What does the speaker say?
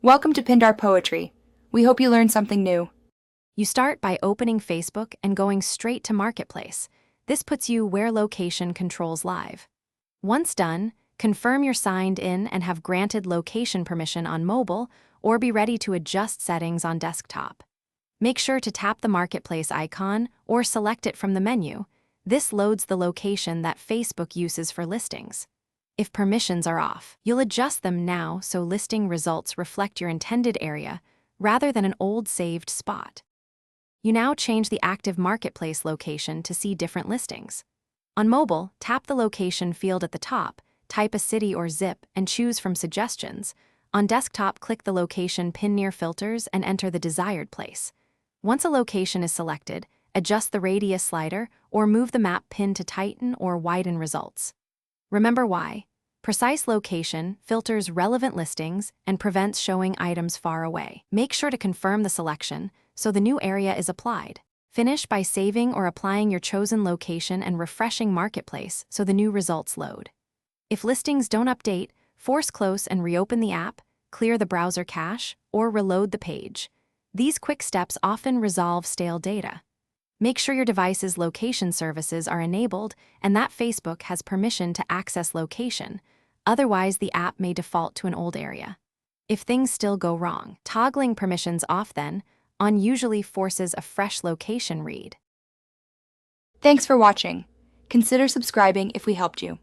Welcome to Pindar Poetry. We hope you learned something new. You start by opening Facebook and going straight to Marketplace. This puts you where location controls live. Once done, confirm you're signed in and have granted location permission on mobile, or be ready to adjust settings on desktop. Make sure to tap the Marketplace icon or select it from the menu. This loads the location that Facebook uses for listings. If permissions are off, you'll adjust them now so listing results reflect your intended area rather than an old saved spot. You now change the active Marketplace location to see different listings. On mobile, tap the location field at the top, type a city or zip, and choose from suggestions. On desktop, click the location pin near filters and enter the desired place. Once a location is selected, adjust the radius slider or move the map pin to tighten or widen results. Remember why. Precise location filters relevant listings and prevents showing items far away. Make sure to confirm the selection so the new area is applied. Finish by saving or applying your chosen location and refreshing Marketplace so the new results load. If listings don't update, force close and reopen the app, clear the browser cache, or reload the page. These quick steps often resolve stale data. Make sure your device's location services are enabled and that Facebook has permission to access location. Otherwise, the app may default to an old area. If things still go wrong, toggling permissions off then on usually forces a fresh location read. Thanks for watching. Consider subscribing if we helped you.